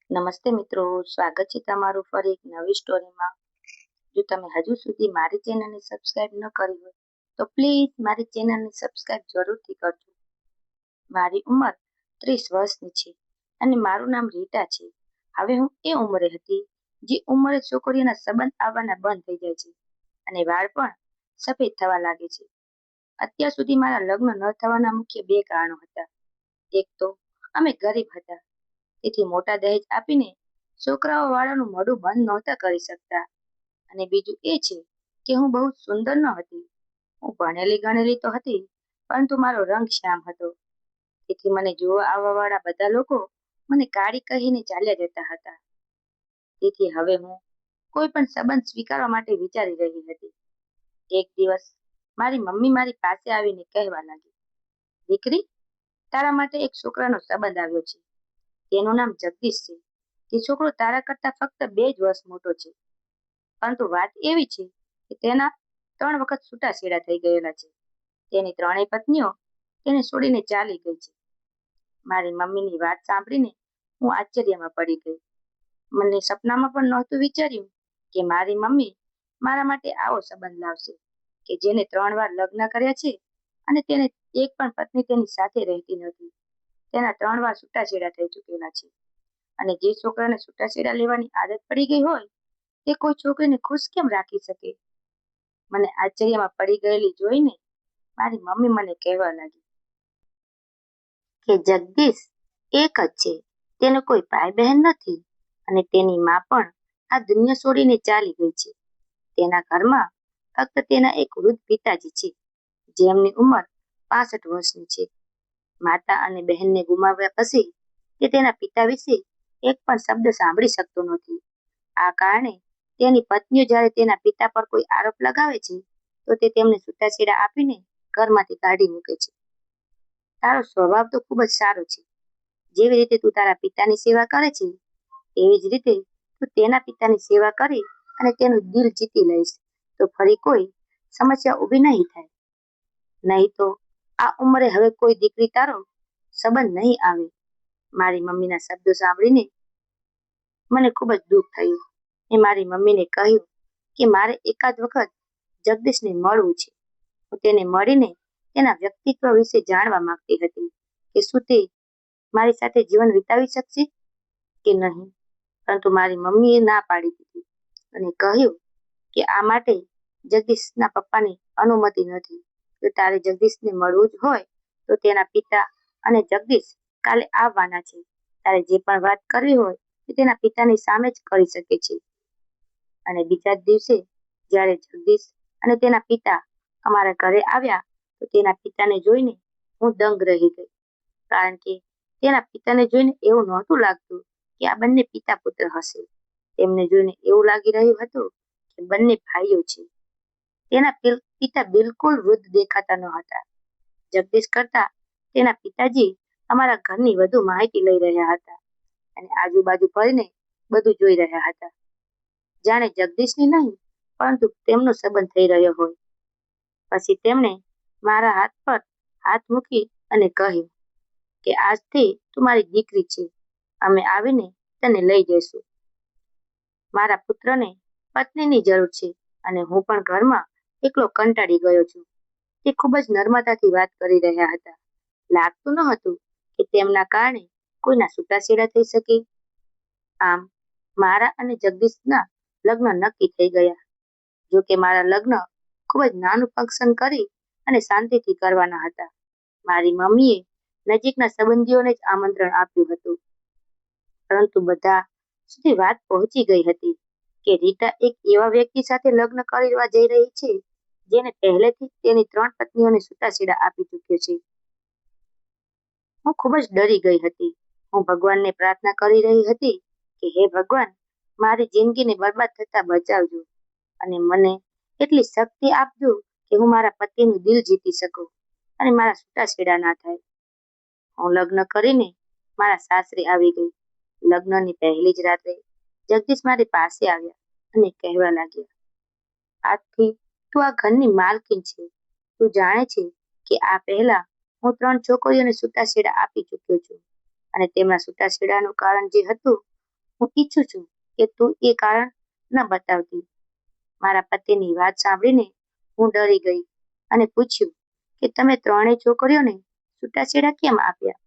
નમસ્તે મિત્રો, સ્વાગત છે તમારું ફરી એક નવી સ્ટોરીમાં. જો તમે હજુ સુધી મારી ચેનલને સબસ્ક્રાઇબ ન કરી હોય તો પ્લીઝ મારી ચેનલને સબસ્ક્રાઇબ જરૂરથી કરજો. મારી ઉંમર 30 વર્ષની છે અને મારું નામ રીટા છે. હવે હું એ ઉંમરે હતી જે ઉંમરે છોકરીઓના સંબંધ આવવાના બંધ થઈ જાય છે અને વાળ પણ સફેદ થવા લાગે છે. અત્યાર સુધી મારા લગ્ન ન થવાના મુખ્ય બે કારણો હતા. એક તો અમે ગરીબ હતા, તેથી મોટા દહેજ આપીને છોકરાઓ વાળાનું મોઢું બંધ નહોતા કરી શકતા. અને બીજું એ છે કે હું બહુ સુંદર ન હતી. હું ભણેલી ગણેલી તો હતી, પરંતુ મારો રંગ શ્યામ હતો. તેથી મને જોવા આવવા વાળા બધા લોકો મને કાળી કહીને ચાલ્યા જતા હતા. તેથી હવે હું કોઈ પણ સંબંધ સ્વીકારવા માટે વિચારી રહી હતી. એક દિવસ મારી મમ્મી મારી પાસે આવીને કહેવા લાગી, દીકરી, તારા માટે એક છોકરાનો સંબંધ આવ્યો છે. તેનું નામ જગદીશ છે. તે છોકરો તારા કરતા ફક્ત 2 જ વર્ષ મોટો છે. પરંતુ વાત એવી છે કે તેના 3 વખત છૂટાછેડા થઈ ગયેલા છે. તેની ત્રણેય પત્નીઓ તેને છોડીને ચાલી ગઈ છે. મારી મમ્મીની વાત સાંભળીને હું આશ્ચર્યમાં પડી ગઈ. મને સપનામાં પણ નહોતું વિચાર્યું કે મારી મમ્મી મારા માટે આવો સંબંધ લાવશે, કે જેને 3 વાર લગ્ન કર્યા છે અને તેને એક પણ પત્ની તેની સાથે રહેતી નથી. તેના 3 વાર છૂટાછેડા થઈ ચૂકેલા છે. અને જે છોકરાને છૂટાછેડા લેવાની આદત પડી ગઈ હોય તે કોઈ છોકરીને ખુશ કેમ રાખી શકે? મને આશ્ચર્યમાં પડી ગયેલી જોઈને મારી મમ્મી મને કહેવા લાગી કે જગદીશ એક જ છે, તેનો કોઈ ભાઈ બહેન નથી અને તેની માં પણ આ દુનિયા છોડીને ચાલી ગઈ છે. તેના ઘરમાં ફક્ત તેના એક વૃદ્ધ પિતાજી છે, જેમની ઉંમર 65 વર્ષની છે. માતા અને બહેનને ગુમાવ્યા પછી તે તેના પિતા વિશે એક પણ શબ્દ સાંભળી શકતો નથી. આ કારણે તેની પત્નીઓ જ્યારે તેના પિતા પર કોઈ આરોપ લગાવે છે તો તે તેમને છૂટાછેડા આપીને ઘરમાંથી કાઢી મૂકે છે. તારો સ્વભાવ તો ખૂબ જ સારો છે. જેવી રીતે તું તારા પિતાની સેવા કરે છે, તેવી જ રીતે તું તેના પિતાની સેવા કરી અને તેનું દિલ જીતી લઈશ તો ફરી કોઈ સમસ્યા ઊભી નહીં થાય. નહીં તો આ ઉંમરે હવે કોઈ દીકરી તારો સંબંધ નહીં આવે. મારી મમ્મીના શબ્દો સાંભળીને મને ખૂબ જ દુઃખ થયું. મેં મારી મમ્મીને કહ્યું કે મારે એકાદ વખત જગદીશને મળવું છે. હું તેને મળીને તેના વ્યક્તિત્વ વિશે જાણવા માંગતી હતી કે શું તે મારી સાથે જીવન વિતાવી શકશે કે નહીં. પરંતુ મારી મમ્મીએ ના પાડી દીધી અને કહ્યું કે આ માટે જગદીશના પપ્પાની અનુમતિ નથી. જો તારે જગદીશને મળવું જ હોય તો તેના પિતા અને જગદીશ કાલે આવવાના છે. તારે જે પણ વાત કરવી હોય તે તેના પિતાની સામે જ કરી શકે છે. અને બીજા જ દિવસે જ્યારે જગદીશ અને તેના પિતા અમારા ઘરે આવ્યા તો તેના પિતાને જોઈને હું દંગ રહી ગઈ. કારણ કે તેના પિતાને જોઈને એવું નહોતું લાગતું કે આ બંને પિતા પુત્ર હશે. તેમને જોઈને એવું લાગી રહ્યું હતું કે બંને ભાઈઓ છે. તેના પિતા બિલકુલ વૃદ્ધ દેખાતા ન હતા. જગદીશ કરતા તેના પિતાજી અમારા ઘરની વધુ માહિતી લઈ રહ્યા હતા અને આજુબાજુ ફરીને બધું જોઈ રહ્યા હતા. જાણે જગદીશની નહીં પરંતુ તેમનો સંબંધ થઈ રહ્યો હોય. પછી તેમણે મારા હાથ પર હાથ મૂકી અને કહ્યું કે આજથી તું મારી દીકરી છે. અમે આવીને તને લઈ જઈશું. મારા પુત્રને પત્નીની જરૂર છે અને હું પણ ઘરમાં એકલો કંટાળી ગયો છું. તે ખૂબ જ નર્મદાથી વાત કરી રહ્યા હતા. લાગતું ન હતું કે તેમના કારણે કોઈના છૂટાછેડા થઈ શકે. આમ મારા અને જગદીશના લગ્ન નક્કી થઈ ગયા. જો કે મારા લગ્ન ખૂબ જ નાનું ફંક્શન કરી અને શાંતિથી કરવાના હતા. મારી મમ્મીએ નજીકના સંબંધીઓને જ આમંત્રણ આપ્યું હતું. પરંતુ બધા સુધી વાત પહોંચી ગઈ હતી કે રીટા એક એવા વ્યક્તિ સાથે લગ્ન કરવા જઈ રહી છે જેને પહેલેથી તેની 3 પત્નીઓને છૂટાછેડા આપી ચૂક્યો છે. હું ખૂબ જ ડરી ગઈ હતી. હું ભગવાનને પ્રાર્થના કરી રહી હતી કે હે ભગવાન, મારી જિંદગીને બરબાદ થતા બચાવજો અને મને એટલી શક્તિ આપજો કે હું મારા પતિનું દિલ જીતી શકું અને મારા છૂટાછેડા ના થાય. હું લગ્ન કરીને મારા સાસરે આવી ગઈ. લગ્નની પહેલી જ રાત્રે જગદીશ મારી પાસે આવ્યા અને કહેવા લાગ્યા, આજથી તું આ ઘરની માલકીન છે. તું જાણે છે કે આ પહેલા હું 3 છોકરીઓને છૂટાછેડા આપી ચૂક્યો છું અને તેમના છૂટાછેડાનું કારણ જે હતું હું ઈચ્છું છું કે તું એ કારણ ન બતાવતી. મારા પતિની વાત સાંભળીને હું ડરી ગઈ અને પૂછ્યું કે તમે ત્રણેય છોકરીઓને છૂટાછેડા કેમ આપ્યા?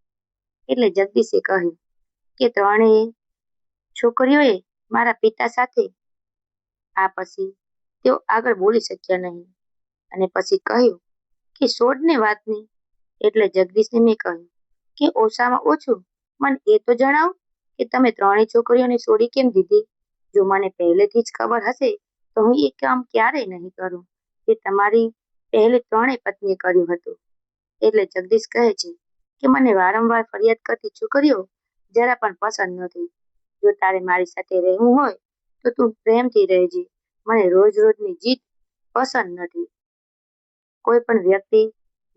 એટલે જગદીશે કહ્યું કે ત્રણેય છોકરીઓએ મારા પિતા સાથે. આ પછી તેઓ આગળ બોલી શક્યા નહીં અને પછી કહ્યું કે છોડને વાતની. એટલે જગદીશને મેં કહ્યું કે ઓછામાં ઓછું મને એ તો જણાવો કે તમે ત્રણેય છોકરીઓને છોડી કેમ દીધી? જો મને પહેલેથી જ ખબર હશે તો હું એ કામ ક્યારેય નહીં કરું જે તમારી પહેલી ત્રણેય પત્નીએ કર્યું હતું. એટલે જગદીશ કહે છે કે મને વારંવાર ફરિયાદ કરતી છોકરીઓ જરા પણ પસંદ નથી. જો તારે મારી સાથે રહેવું હોય તો તું પ્રેમથી રહેજે. મને રોજ રોજની જીદ પસંદ નથી. કોઈ પણ વ્યક્તિ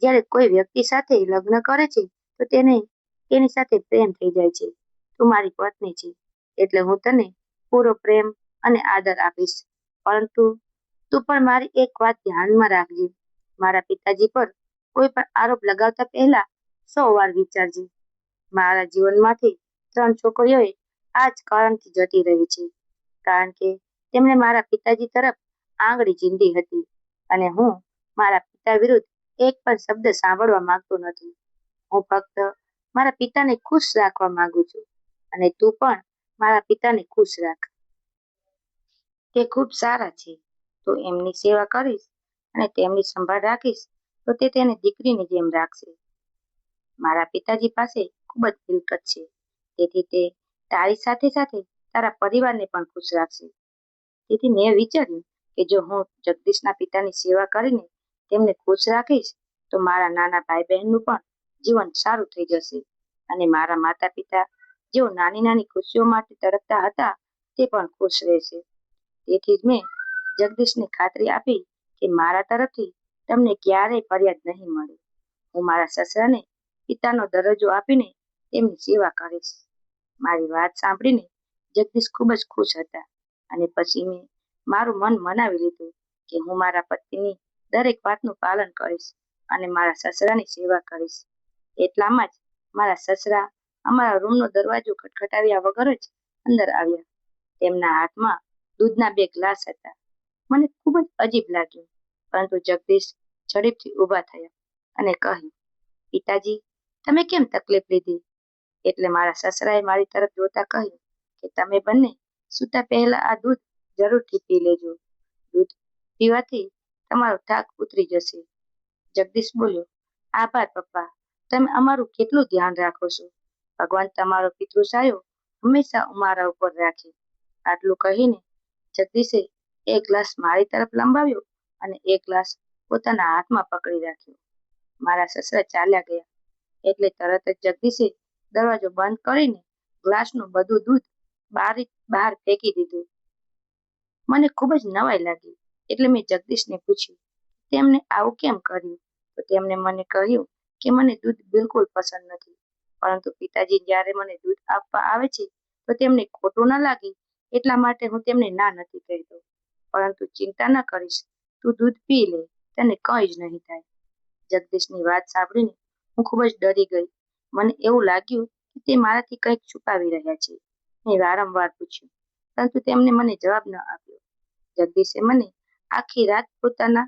જ્યારે કોઈ વ્યક્તિ સાથે લગ્ન કરે છે તો તેની સાથે પ્રેમ થઈ જાય છે. તું મારી પત્ની છે એટલે હું તને પૂરો પ્રેમ અને આદર આપીશ. પરંતુ તું પણ મારી એક વાત ધ્યાનમાં રાખજે. મારા પિતાજી પર કોઈ પણ આરોપ લગાવતા પહેલા 100 વાર વિચારજે. મારા જીવનમાંથી 3 છોકરીઓએ આ જ કારણથી જતી રહી છે. કારણ કે તેમણે મારા પિતાજી તરફ આંગળી ચીંધી હતી અને હું મારા પિતા વિરુદ્ધ એક પણ શબ્દ સાંભળવા માંગતો નથી. હું ફક્ત મારા પિતાને ખુશ રાખવા માંગુ છું અને તું પણ મારા પિતાને ખુશ રાખ. તે ખૂબ સારા છે. તું એમની સેવા કરીશ અને તેમની સંભાળ રાખીશ તો તે તેને દીકરીની જેમ રાખશે. મારા પિતાજી પાસે ખૂબ જ મિલકત છે તેથી તે તારી સાથે સાથે તારા પરિવારને પણ ખુશ રાખશે. તેથી મેં વિચાર્યું કે જો હું જગદીશના પિતાની સેવા કરીને તેમને ખુશ રાખીશ તો મારા નાના ભાઈ બહેનનું પણ જીવન સારું થઈ જશે અને મારા માતા પિતા જેઓ નાની નાની ખુશીઓ માટે તડપતા હતા તે પણ ખુશ રહેશે. તેથી જ મેં જગદીશને ખાતરી આપી કે મારા તરફથી તમને ક્યારેય ફરિયાદ નહીં મળે. હું મારા સસરાને પિતાનો દરજ્જો આપીને તેમની સેવા કરીશ. મારી વાત સાંભળીને જગદીશ ખૂબ જ ખુશ હતા અને પછી મેં મારું મન મનાવી લીધું કે હું મારા પતિની દરેક વાતનું પાલન કરીશ અને મારા સસરાની સેવા કરીશ. એટલામાં જ મારા સસરા અમારા રૂમનો દરવાજો ખટખટાવ્યા વગર જ અંદર આવ્યા. તેમના હાથમાં દૂધના 2 ગ્લાસ હતા. મને ખૂબ જ અજીબ લાગ્યું, પરંતુ જગદીશ ઝડપથી ઊભા થયા અને કહ્યું, પિતાજી, તમે કેમ તકલીફ લીધી? એટલે મારા સસરાએ મારી તરફ જોતા કહ્યું કે તમે બંને સૂતા પહેલા આ દૂધ જરૂરથી પી લેજો. દૂધ પીવાથી તમારો થાક ઉતરી જશે. જગદીશ બોલ્યો, આભાર પપ્પા, તમે અમારું કેટલું ધ્યાન રાખો છો. ભગવાન તમારો પિતૃસાયો હંમેશા અમારા ઉપર રાખે. આટલું કહીને જગદીશે એક ગ્લાસ મારી તરફ લંબાવ્યો અને એક ગ્લાસ પોતાના હાથમાં પકડી રાખ્યો. મારા સસરા ચાલ્યા ગયા એટલે તરત જ જગદીશે દરવાજો બંધ કરીને ગ્લાસનું બધું દૂધ બહાર ફેંકી દીધું. મને ખૂબ જ નવાઈ લાગી એટલે મેં જગદીશને પૂછ્યું તેમને આવું કેમ કર્યું? તો તેમણે મને કહ્યું કે મને દૂધ બિલકુલ પસંદ નથી, પરંતુ પિતાજી જ્યારે મને દૂધ આપવા આવે છે તો તેમને ખોટું ન લાગે એટલા માટે હું તેમને ના નથી કહેતો. પરંતુ ચિંતા ન કરીશ, તું દૂધ પી લે, તને કંઈ જ નહીં થાય. જગદીશની વાત સાંભળીને હું ખૂબ જ ડરી ગઈ. મને એવું લાગ્યું કે તે મારાથી કંઈક છુપાવી રહ્યા છે. મેં વારંવાર પૂછ્યું, પરંતુ તેમને મને જવાબ ન આપ્યો. જગદીશે મને આખી રાત પોતાના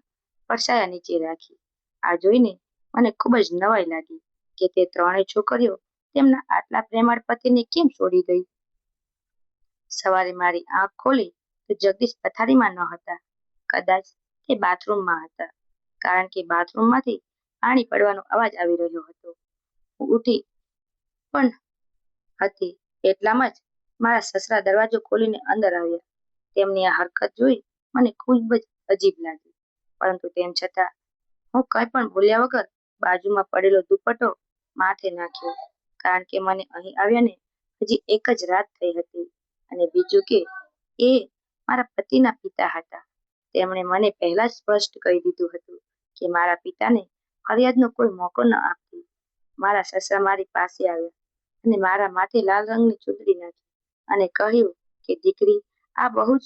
પડછાયા નીચે રાખી. આ જોઈને મને ખૂબ જ નવાઈ લાગી કે તે ત્રણેય છોકરીઓ તેમના આટલા પ્રેમાળ પતિને કેમ છોડી ગઈ. સવારે મારી આંખ ખોલી તો જગદીશ પથારીમાં ન હતા. કદાચ તે બાથરૂમમાં હતા, કારણ કે બાથરૂમમાંથી પાણી પડવાનો અવાજ આવી રહ્યો હતો. હું ઉઠી પણ હતી એટલામાં જ મારા સસરા દરવાજો ખોલીને અંદર આવ્યા. તેમની આ હરકત જોઈ મને ખૂબ જ અજીબ લાગી, પરંતુ તેમ છતાં હું કંઈ પણ બોલ્યા વગર બાજુમાં પડેલો દુપટ્ટો માથે નાખ્યો, કારણ કે મને અહીં આવ્યાને હજી એક જ રાત થઈ હતી અને બીજું કે એ મારા પતિના પિતા હતા. તેમણે મને પહેલા જ સ્પષ્ટ કહી દીધું હતું કે મારા પિતાને ફરિયાદનો કોઈ મોકો ન આપતી. મારા સસરા મારી પાસે આવ્યા અને મારા માથે લાલ રંગની ચૂંદડી નાખી અને કહ્યું કે દીકરી, આ બહુ જ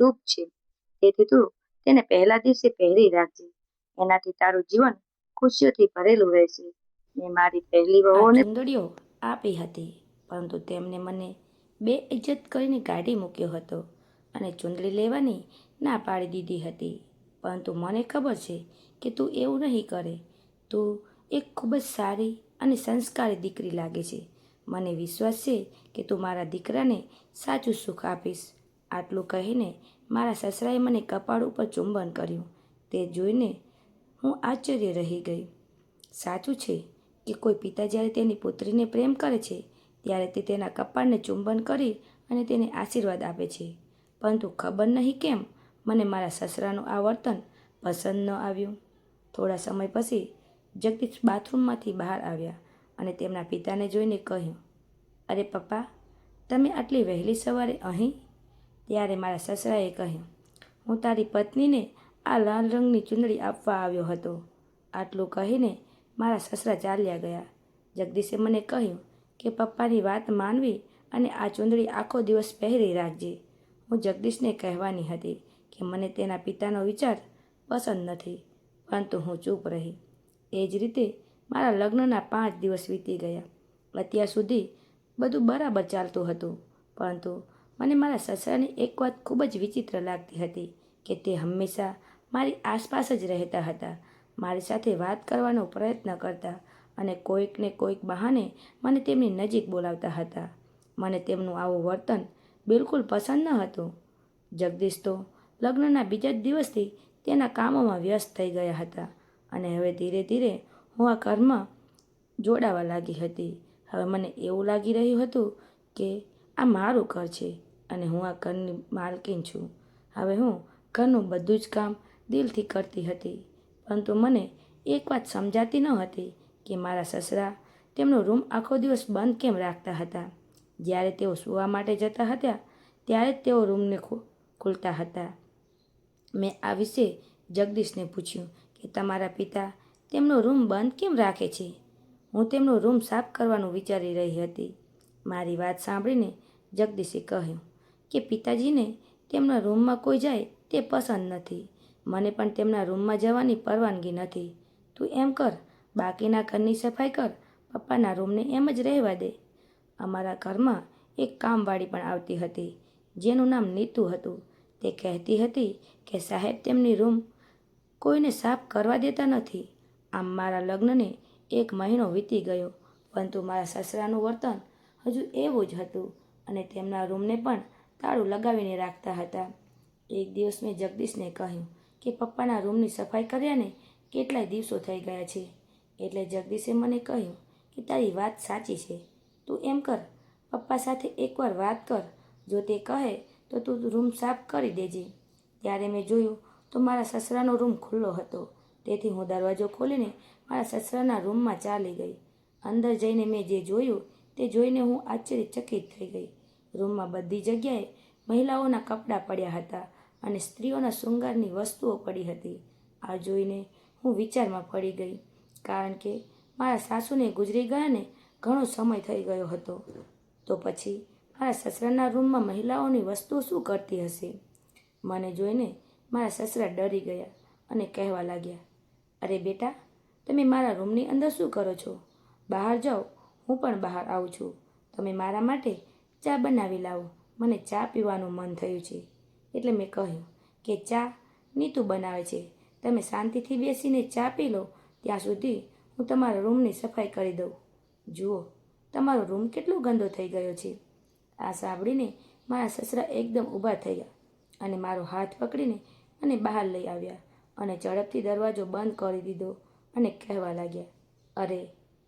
શુભ છે, તેથી તું તેને પહેલા દિવસે પહેરી રાખજે. એનાથી તારું જીવન ખુશીઓથી ભરેલું રહેશે. મેં મારી પહેલી વહુને ચૂંદડીઓ આપી હતી, પરંતુ તેમને મને બેઇજ્જત કરીને કાઢી મૂક્યો હતો અને ચૂંદડી લેવાની ના પાડી દીધી હતી. પરંતુ મને ખબર છે કે તું એવું નહીં કરે. તું એક ખૂબ જ સારી અને સંસ્કારી દીકરી લાગે છે. મને વિશ્વાસ છે કે તું મારા દીકરાને સાચું સુખ આપીશ. આટલું કહીને મારા સસરાએ મને કપાળ ઉપર ચુંબન કર્યું. તે જોઈને હું આશ્ચર્ય રહી ગઈ. સાચું છે કે કોઈ પિતા જ્યારે તેની પુત્રીને પ્રેમ કરે છે ત્યારે તે તેના કપાળને ચુંબન કરી અને તેને આશીર્વાદ આપે છે. પરંતુ ખબર નહીં કેમ મને મારા સસરાનું આ વર્તન પસંદ ન આવ્યું. થોડા સમય પછી જગદીશ બાથરૂમમાંથી બહાર આવ્યા અને તેમના પિતાને જોઈને કહ્યું, અરે પપ્પા, તમે આટલી વહેલી સવારે અહીં? ત્યારે મારા સસરાએ કહ્યું, હું તારી પત્નીને આ લાલ રંગની ચૂંદડી આપવા આવ્યો હતો. આટલું કહીને મારા સસરા ચાલ્યા ગયા. જગદીશે મને કહ્યું કે પપ્પાની વાત માનવી અને આ ચૂંદડી આખો દિવસ પહેરી રાખજે. હું જગદીશને કહેવાની હતી કે મને તેના પિતાનો વિચાર પસંદ નથી, પરંતુ હું ચૂપ રહી. એ જ રીતે મારા લગ્નના 5 દિવસ વીતી ગયા. અત્યાર સુધી બધું બરાબર ચાલતું હતું, પરંતુ મને મારા સસરાની એક વાત ખૂબ જ વિચિત્ર લાગતી હતી કે તે હંમેશા મારી આસપાસ જ રહેતા હતા, મારી સાથે વાત કરવાનો પ્રયત્ન કરતા અને કોઈક ને કોઈક બહાને મને તેમની નજીક બોલાવતા હતા. મને તેમનું આવું વર્તન બિલકુલ પસંદ ન હતું. જગદીશ તો લગ્નના બીજા જ દિવસથી તેના કામોમાં વ્યસ્ત થઈ ગયા હતા અને હવે ધીરે ધીરે હું આ ઘરમાં જોડાવા લાગી હતી. હવે મને એવું લાગી રહ્યું હતું કે આ મારું ઘર છે અને હું આ ઘરની માલકીન છું. હવે હું ઘરનું બધું જ કામ દિલથી કરતી હતી, પરંતુ મને એક વાત સમજાતી ન હતી કે મારા સસરા તેમનો રૂમ આખો દિવસ બંધ કેમ રાખતા હતા. જ્યારે તેઓ સૂવા માટે જતા હતા ત્યારે જ તેઓ રૂમને ખોલતા હતા. મેં આ વિશે જગદીશને પૂછ્યું કે તમારા પિતા તેમનો રૂમ બંધ કેમ રાખે છે? હું તેમનો રૂમ સાફ કરવાનું વિચારી રહી હતી. મારી વાત સાંભળીને જગદીશે કહ્યું કે પિતાજીને તેમના રૂમમાં કોઈ જાય તે પસંદ નથી. મને પણ તેમના રૂમમાં જવાની પરવાનગી નથી. તું એમ કર, બાકીના ઘરની સફાઈ કર, પપ્પાના રૂમને એમ જ રહેવા દે. અમારા ઘરમાં એક કામવાળી પણ આવતી હતી, જેનું નામ નીતુ હતું. તે કહેતી હતી કે સાહેબ તેમની રૂમ કોઈને સાફ કરવા દેતા નથી. આમ મારા લગ્નને 1 મહિનો વીતી ગયો, પરંતુ મારા સસરાનું વર્તન હજુ એવું જ હતું અને તેમના રૂમને પણ તાળું લગાવીને રાખતા હતા. એક દિવસ મેં જગદીશને કહ્યું કે પપ્પાના રૂમની સફાઈ કર્યાને કેટલાય દિવસો થઈ ગયા છે. એટલે જગદીશે મને કહ્યું કે તારી વાત સાચી છે. તું એમ કર, પપ્પા સાથે એકવાર વાત કર. જો તે કહે તો તું રૂમ સાફ કરી દેજે. ત્યારે મેં જોયું તો મારા સસરાનો રૂમ ખુલ્લો હતો. તેથી હું દરવાજો ખોલીને મારા સસરાના રૂમમાં ચાલી ગઈ. અંદર જઈને મેં જે જોયું તે જોઈને હું આશ્ચર્યચકિત થઈ ગઈ. રૂમમાં બધી જગ્યાએ મહિલાઓના કપડાં પડ્યા હતા અને સ્ત્રીઓના શૃંગારની વસ્તુઓ પડી હતી. આ જોઈને હું વિચારમાં પડી ગઈ, કારણ કે મારા સાસુને ગુજરી ગયાને ઘણો સમય થઈ ગયો હતો. તો પછી મારા સસરાના રૂમમાં મહિલાઓની વસ્તુઓ શું કરતી હશે? મને જોઈને મારા સસરા ડરી ગયા અને કહેવા લાગ્યા, અરે બેટા, તમે મારા રૂમની અંદર શું કરો છો? બહાર જાઓ, હું પણ બહાર આવું છું. તમે મારા માટે ચા બનાવી લાવો. મને ચા પીવાનું મન થયું છે. એટલે મેં કહ્યું કે ચા નીતુ બનાવે છે. તમે શાંતિથી બેસીને ચા પી લો, ત્યાં સુધી હું તમારા રૂમની સફાઈ કરી દઉં. જુઓ, તમારો રૂમ કેટલો ગંદો થઈ ગયો છે. આ સાંભળીને મારા સસરા એકદમ ઊભા થયા અને મારો હાથ પકડીને મને બહાર લઈ આવ્યા અને ઝડપથી દરવાજો બંધ કરી દીધો અને કહેવા લાગ્યા, અરે,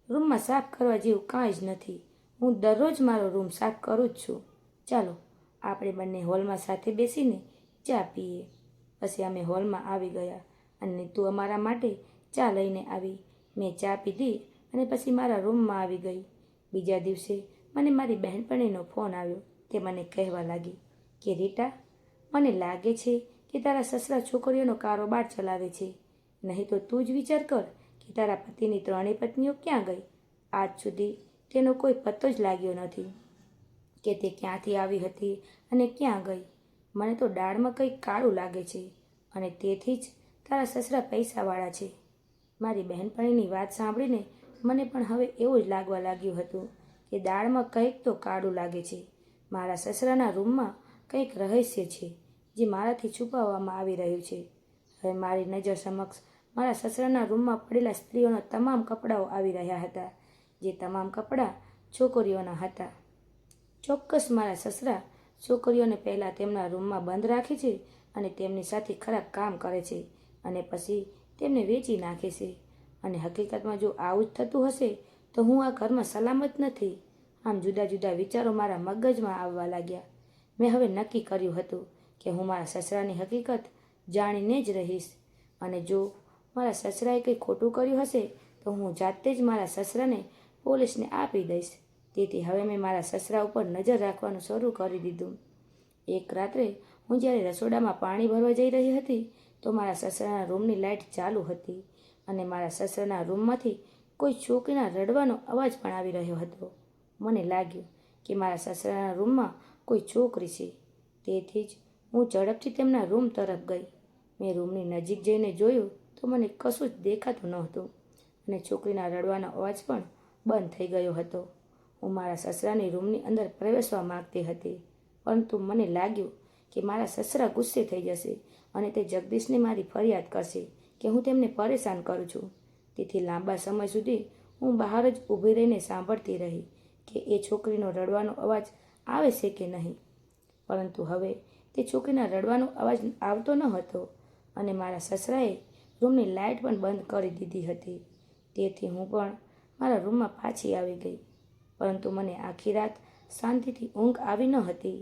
રૂમમાં સાફ કરવા જેવું કાંઈ જ નથી. હું દરરોજ મારો રૂમ સાફ કરું જ છું. ચાલો, આપણે બંને હોલમાં સાથે બેસીને ચા પીએ. પછી અમે હોલમાં આવી ગયા અને નીતુ અમારા માટે ચા લઈને આવી. મેં ચા પીધી અને પછી મારા રૂમમાં આવી ગઈ. બીજા દિવસે મને મારી બહેનપણીનો ફોન આવ્યો. તે મને કહેવા લાગી કે રીટા, મને લાગે છે કે તારા સસરા છોકરીઓનો કારોબાર ચલાવે છે. નહીં તો તું જ વિચાર કર કે તારા પતિની 3 પત્નીઓ ક્યાં ગઈ? આજ સુધી તેનો કોઈ પત્તો જ લાગ્યો નથી કે તે ક્યાંથી આવી હતી અને ક્યાં ગઈ. મને તો દાળમાં કંઈક કાળું લાગે છે અને તેથી જ તારા સસરા પૈસાવાળા છે. મારી બહેનપણીની વાત સાંભળીને મને પણ હવે એવું જ લાગવા લાગ્યું હતું કે દાળમાં કંઈક તો કાળું લાગે છે. મારા સસરાના રૂમમાં કંઈક રહસ્ય છે જે મારાથી છુપાવવામાં આવી રહ્યું છે. હવે મારી નજર સમક્ષ મારા સસરાના રૂમમાં પડેલા સ્ત્રીઓના તમામ કપડાઓ આવી રહ્યા હતા, જે તમામ કપડાં છોકરીઓના હતા. ચોક્કસ મારા સસરા છોકરીઓને પહેલાં તેમના રૂમમાં બંધ રાખે છે અને તેમની સાથે ખરાબ કામ કરે છે અને પછી તેમને વેચી નાખે છે. અને હકીકતમાં જો આવું જ થતું હશે તો હું આ ઘરમાં સલામત નથી. આમ જુદા જુદા વિચારો મારા મગજમાં આવવા લાગ્યા. મેં હવે નક્કી કર્યું હતું કે હું મારા સસરાની હકીકત જાણીને જ રહીશ, અને જો મારા સસરાએ કંઈ ખોટું કર્યું હશે તો હું જાતે જ મારા સસરાને પોલીસને આપી દઈશ. તેથી હવે મેં મારા સસરા ઉપર નજર રાખવાનું શરૂ કરી દીધું. એક રાત્રે હું જ્યારે રસોડામાં પાણી ભરવા જઈ રહી હતી તો મારા સસરાના રૂમની લાઇટ ચાલુ હતી અને મારા સસરાના રૂમમાંથી કોઈ છોકરીના રડવાનો અવાજ પણ આવી રહ્યો હતો. મને લાગ્યું કે મારા સસરાના રૂમમાં કોઈ છોકરી છે, તેથી જ હું ઝડપથી તેમના રૂમ તરફ ગઈ. મેં રૂમની નજીક જઈને જોયું તો મને કશું જ દેખાતું નહોતું અને છોકરીના રડવાનો અવાજ પણ બંધ થઈ ગયો હતો. હું મારા સસરાની રૂમની અંદર પ્રવેશવા માંગતી હતી, પરંતુ મને લાગ્યું કે મારા સસરા ગુસ્સે થઈ જશે અને તે જગદીશને મારી ફરિયાદ કરશે કે હું તેમને પરેશાન કરું છું. તેથી લાંબા સમય સુધી હું બહાર જ ઊભી રહીને સાંભળતી રહી કે એ છોકરીનો રડવાનો અવાજ આવે છે કે નહીં. પરંતુ હવે તે છોકરીના રડવાનો અવાજ આવતો ન હતો અને મારા સસરાએ રૂમની લાઇટ પણ બંધ કરી દીધી હતી. તેથી હું પણ મારા રૂમમાં પાછી આવી ગઈ, પરંતુ મને આખી રાત શાંતિથી ઊંઘ આવી ન હતી.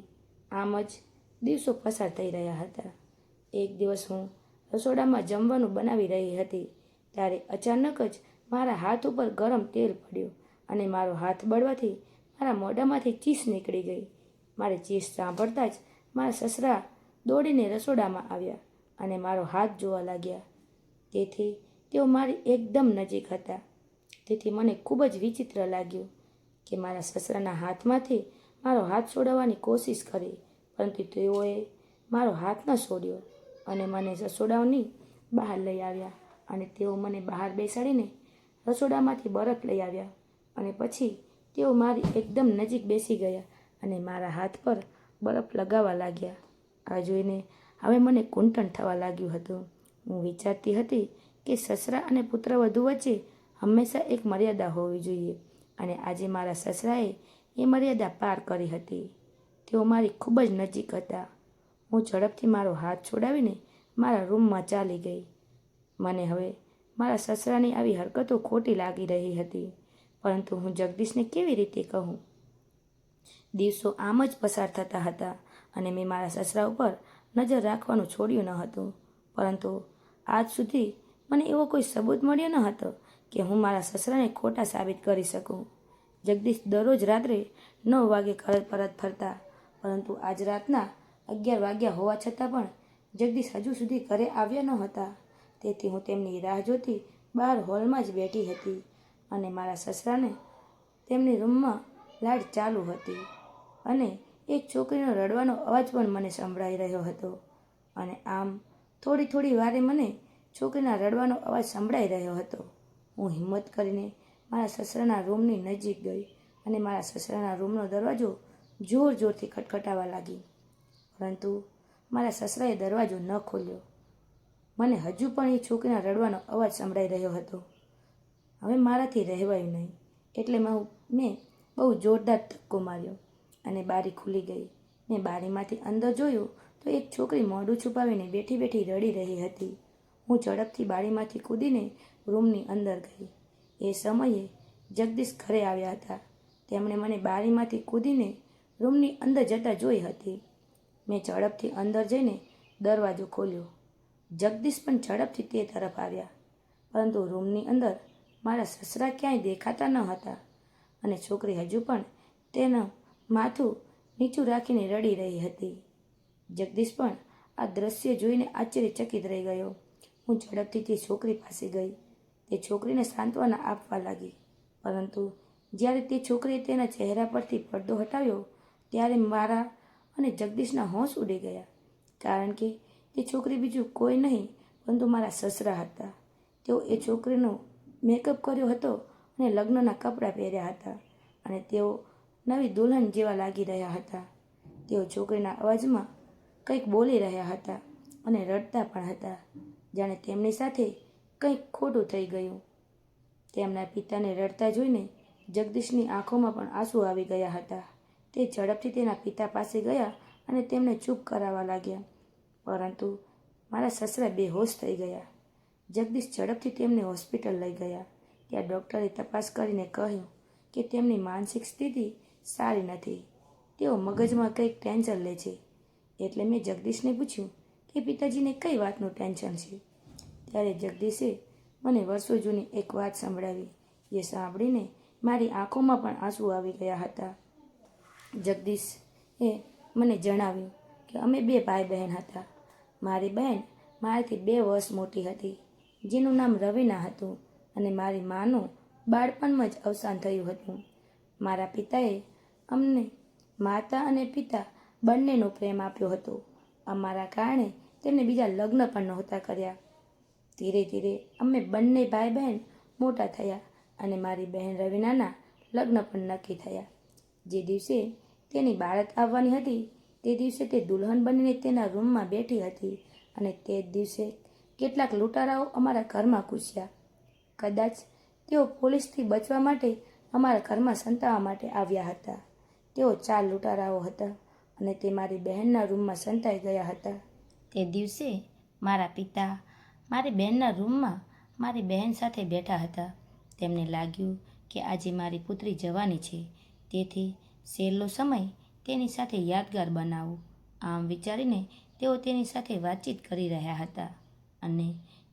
આમ જ દિવસો પસાર થઈ રહ્યા હતા. એક દિવસ હું રસોડામાં જમવાનું બનાવી રહી હતી ત્યારે અચાનક જ મારા હાથ ઉપર ગરમ તેલ પડ્યું અને મારો હાથ બળવાથી મારા મોઢામાંથી ચીસ નીકળી ગઈ. મારી ચીસ સાંભળતા જ મારા સસરા દોડીને રસોડામાં આવ્યા અને મારો હાથ જોવા લાગ્યા. તેથી તેઓ મારી એકદમ નજીક હતા. તેથી મને ખૂબ જ વિચિત્ર લાગ્યું કે મારા સસરાના હાથમાંથી મારો હાથ છોડાવવાની કોશિશ કરી, પરંતુ તેઓએ મારો હાથ ન છોડ્યો અને મને રસોડાની બહાર લઈ આવ્યા અને તેઓ મને બહાર બેસાડીને રસોડામાંથી બરફ લઈ આવ્યા અને પછી તેઓ મારી એકદમ નજીક બેસી ગયા અને મારા હાથ પર બરફ લગાવવા લાગ્યા. આ જોઈને હવે મને કુંઠણ થવા લાગ્યું હતું. હું વિચારતી હતી કે સસરા અને પુત્રવધુ વચ્ચે હંમેશા એક મર્યાદા હોવી જોઈએ અને આજે મારા સસરાએ એ મર્યાદા પાર કરી હતી. તેઓ મારી ખૂબ જ નજીક હતા. હું ઝડપથી મારો હાથ છોડાવીને મારા રૂમમાં ચાલી ગઈ. મને હવે મારા સસરાની આવી હરકતો ખોટી લાગી રહી હતી, પરંતુ હું જગદીશને કેવી રીતે કહું? દિવસો આમ જ પસાર થતા હતા અને મેં મારા સસરા ઉપર નજર રાખવાનું છોડ્યું ન હતું, પરંતુ આજ સુધી મને એવો કોઈ સબૂત મળ્યો ન હતો કે હું મારા સસરાને ખોટા સાબિત કરી શકું. જગદીશ દરરોજ રાત્રે 9 વાગે ઘર પરત ફરતા, પરંતુ આજ રાતના 11 વાગ્યા હોવા છતાં પણ જગદીશ હજુ સુધી ઘરે આવ્યા ન હતા. તેથી હું તેમની રાહ જોતી બહાર હોલમાં જ બેઠી હતી અને મારા સસરાને તેમની રૂમમાં લાઇટ ચાલુ હતી અને એક છોકરીનો રડવાનો અવાજ પણ મને સંભળાઈ રહ્યો હતો. અને આમ થોડી વારે મને છોકરીના રડવાનો અવાજ સંભળાઈ રહ્યો હતો. હું હિંમત કરીને મારા સસરાના રૂમની નજીક ગઈ અને મારા સસરાના રૂમનો દરવાજો જોરથી ખટખટાવા લાગી, પરંતુ મારા સસરાએ દરવાજો ન ખોલ્યો. મને હજુ પણ એ છોકરીના રડવાનો અવાજ સંભળાઈ રહ્યો હતો. હવે મારાથી રહેવાયું નહીં, એટલે મેં બહુ જોરદાર ધક્કો માર્યો અને બારી ખુલી ગઈ. મેં બારીમાંથી અંદર જોયું તો એક છોકરી મોઢું છુપાવીને બેઠી રડી રહી હતી. હું ઝડપથી બારીમાંથી કૂદીને રૂમની અંદર ગઈ. એ સમયે જગદીશ ઘરે આવ્યા હતા. તેમણે મને બારીમાંથી કૂદીને રૂમની અંદર જતા જોઈ હતી. મેં ઝડપથી અંદર જઈને દરવાજો ખોલ્યો. જગદીશ પણ ઝડપથી તે તરફ આવ્યા, પરંતુ રૂમની અંદર મારા સસરા ક્યાંય દેખાતા ન હતા અને છોકરી હજુ પણ તેનું માથું નીચું રાખીને રડી રહી હતી. જગદીશ પણ આ દ્રશ્ય જોઈને આશ્ચર્યચકિત રહી ગયો. હું ઝડપથી તે છોકરી પાસે ગઈ. તે છોકરીને સાંત્વના આપવા લાગી, પરંતુ જ્યારે તે છોકરીએ તેના ચહેરા પરથી પડદો હટાવ્યો ત્યારે મારા અને જગદીશના હોશ ઉડી ગયા, કારણ કે તે છોકરી બીજું કોઈ નહીં પરંતુ મારા સસરા હતા. તેઓ એ છોકરીનો મેકઅપ કર્યો હતો અને લગ્નના કપડાં પહેર્યા હતા અને તેઓ નવી દુલ્હન જેવા લાગી રહ્યા હતા. તેઓ છોકરીના અવાજમાં કંઈક બોલી રહ્યા હતા અને રડતા પણ હતા, જાણે તેમની સાથે કંઈક ખોટું થઈ ગયું. તેમના પિતાને રડતા જોઈને જગદીશની આંખોમાં પણ આંસુ આવી ગયા હતા. તે ઝડપથી તેના પિતા પાસે ગયા અને તેમને ચૂપ કરાવવા લાગ્યા, પરંતુ મારા સસરા બેહોશ થઈ ગયા. જગદીશ ઝડપથી તેમને હોસ્પિટલ લઈ ગયા. ત્યાં ડૉક્ટરે તપાસ કરીને કહ્યું કે તેમની માનસિક સ્થિતિ સારી નથી. તેઓ મગજમાં કંઈક ટેન્શન લે છે. એટલે મેં જગદીશને પૂછ્યું કે પિતાજીને કઈ વાતનું ટેન્શન છે. ત્યારે જગદીશે મને વર્ષો જૂની એક વાત સંભળાવી, જે સાંભળીને મારી આંખોમાં પણ આંસુ આવી ગયા હતા. જગદીશે મને જણાવ્યું કે અમે 2 ભાઈ બહેન હતા. મારી બહેન મારાથી 2 વર્ષ મોટી હતી, જેનું નામ રવીના હતું, અને મારી માનું બાળપણમાં જ અવસાન થયું હતું. મારા પિતાએ અમને માતા અને પિતા બંનેનો પ્રેમ આપ્યો હતો. અમારા કારણે તેમને બીજા લગ્ન પણ નહોતા કર્યા. ધીરે ધીરે અમે બંને ભાઈ બહેન મોટા થયા અને મારી બહેન રવીનાના લગ્ન પણ નક્કી થયા. જે દિવસે તેની બારાત આવવાની હતી તે દિવસે તે દુલ્હન બનીને તેના રૂમમાં બેઠી હતી, અને તે જ દિવસે કેટલાક લૂંટારાઓ અમારા ઘરમાં ઘૂસ્યા. કદાચ તેઓ પોલીસથી બચવા માટે અમારા ઘરમાં સંતાવા માટે આવ્યા હતા. તેઓ 4 લૂંટારાઓ હતા અને તે મારી બહેનના રૂમમાં સંતાઈ ગયા હતા. તે દિવસે મારા પિતા મારી બહેનના રૂમમાં મારી બહેન સાથે બેઠા હતા. તેમને લાગ્યું કે આજે મારી પુત્રી જવાની છે, તેથી છેલ્લો સમય તેની સાથે યાદગાર બનાવું. આમ વિચારીને તેઓ તેની સાથે વાતચીત કરી રહ્યા હતા, અને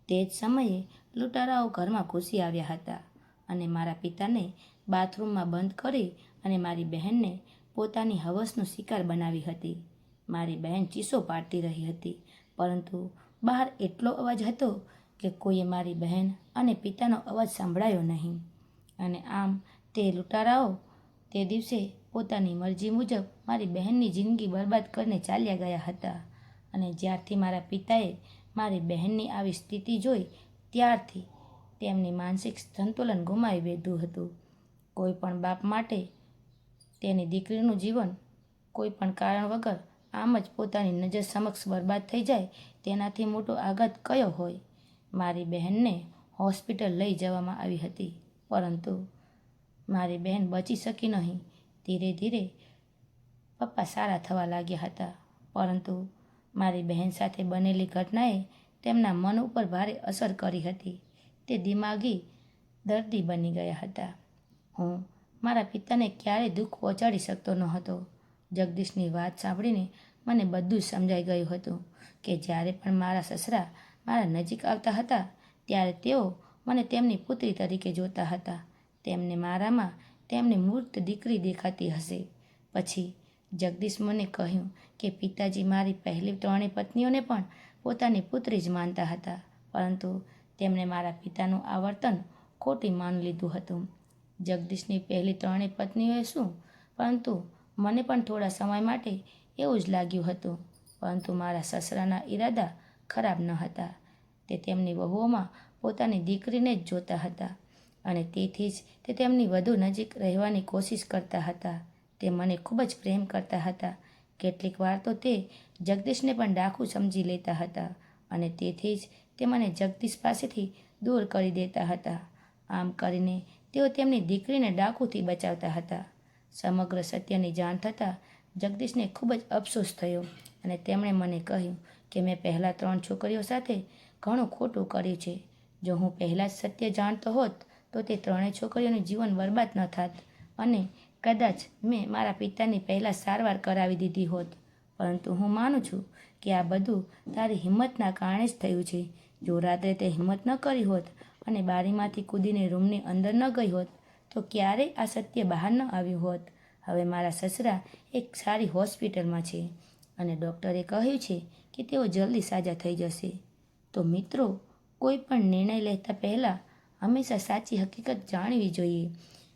તે જ સમયે લૂંટારાઓ ઘરમાં ઘૂસી આવ્યા હતા અને મારા પિતાને બાથરૂમમાં બંધ કરી અને મારી બહેનને પોતાની હવસનો શિકાર બનાવી હતી. મારી બહેન ચીસો પાડતી રહી હતી, પરંતુ બહાર એટલો અવાજ હતો કે કોઈએ મારી બહેન અને પિતાનો અવાજ સાંભળાયો નહીં. અને આમ તે લૂંટારાઓ તે દિવસે પોતાની મરજી મુજબ મારી બહેનની જિંદગી બરબાદ કરીને ચાલ્યા ગયા હતા. અને જ્યારથી મારા પિતાએ મારી બહેનની આવી સ્થિતિ જોઈ, ત્યારથી તેમની માનસિક સંતુલન ગુમાવી દીધું હતું. કોઈ પણ બાપ માટે તેની દીકરીનું જીવન કોઈ પણ કારણ વગર આમ જ પોતાની નજર સમક્ષ બરબાદ થઈ જાય, તેનાથી મોટો આઘાત કયો હોય. મારી બહેનને હોસ્પિટલ લઈ જવામાં આવી હતી, પરંતુ મારી બહેન બચી શકી નહીં. ધીરે ધીરે પપ્પા સારા થવા લાગ્યા હતા, પરંતુ મારી બહેન સાથે બનેલી ઘટનાએ તેમના મન ઉપર ભારે અસર કરી હતી. તે દિમાગી દર્દી બની ગયા હતા. હું મારા પિતાને ક્યારેય દુઃખ પહોંચાડી શકતો ન હતો. જગદીશની વાત સાંભળીને મને બધું જ સમજાઈ ગયું હતું કે જ્યારે પણ મારા સસરા મારા નજીક આવતા હતા, ત્યારે તેઓ મને તેમની પુત્રી તરીકે જોતા હતા. તેમને મારામાં તેમની મૂર્ત દીકરી દેખાતી હશે. પછી જગદીશ મને કહ્યું કે પિતાજી મારી પહેલી 3 પત્નીઓને પણ પોતાની પુત્રી જ માનતા હતા, પરંતુ તેમણે મારા પિતાનું આ વર્તન ખોટી માની લીધું હતું. જગદીશની પહેલી 3 પત્નીઓએ શું, પરંતુ મને પણ થોડા સમય માટે એવું જ લાગ્યું હતું. પરંતુ મારા સસરાના ઈરાદા ખરાબ ન હતા. તે તેમની વહુઓમાં પોતાની દીકરીને જ જોતા હતા, અને તેથી જ તે તેમની વધુ નજીક રહેવાની કોશિશ કરતા હતા. તે મને ખૂબ જ પ્રેમ કરતા હતા. કેટલીક વાર તો તે જગદીશને પણ ડાકુ સમજી લેતા હતા, અને તેથી જ તે મને જગદીશ પાસેથી દૂર કરી દેતા હતા. આમ કરીને તેઓ તેમની દીકરીને ડાકુથી બચાવતા હતા. સમગ્ર સત્યની જાણ થતાં જગદીશને ખૂબ જ અફસોસ થયો, અને તેમણે મને કહ્યું કે મેં પહેલાં 3 છોકરીઓ સાથે ઘણું ખોટું કર્યું છે. જો હું પહેલાં જ સત્ય જાણતો હોત તો તે 3 છોકરીઓનું જીવન બરબાદ ન થાત, અને કદાચ મેં મારા પિતાની પહેલાં સારવાર કરાવી દીધી હોત. પરંતુ હું માનું છું કે આ બધું તારી હિંમતના કારણે જ થયું છે. જો રાત્રે તે હિંમત ન કરી હોત અને બારીમાંથી કૂદીને રૂમની અંદર ન ગઈ હોત, તો ક્યારેય આ સત્ય બહાર ન આવ્યું હોત. હવે મારા સસરા એક સારી હોસ્પિટલમાં છે, અને ડૉક્ટરે કહ્યું છે કે તેઓ જલ્દી સાજા થઈ જશે. તો મિત્રો, કોઈ પણ નિર્ણય લેતા પહેલાં હંમેશા સાચી હકીકત જાણવી જોઈએ,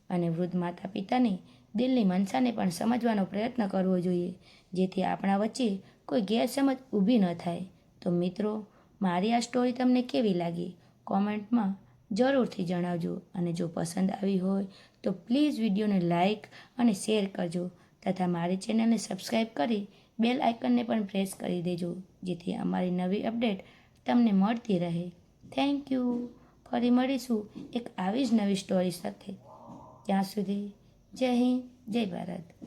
અને વૃદ્ધ માતા પિતાની દિલની મનસાને પણ સમજવાનો પ્રયત્ન કરવો જોઈએ, જેથી આપણા વચ્ચે કોઈ ગેરસમજ ઊભી ન થાય. તો મિત્રો, મારી આ સ્ટોરી તમને કેવી લાગી? કોમેન્ટમાં જરૂરથી જણાવજો, અને જો પસંદ આવી હોય તો પ્લીઝ વિડીયોને લાઈક અને શેર કરજો. તથા મારી ચેનલને સબસ્ક્રાઈબ કરી બેલ આઇકનને પણ પ્રેસ કરી દેજો, જેથી અમારી નવી અપડેટ તમને મળતી રહે. Thank you. ફરી મળીશું એક આવી જ નવી સ્ટોરી સાથે. ત્યાં સુધી જય હિન્દ, જય ભારત.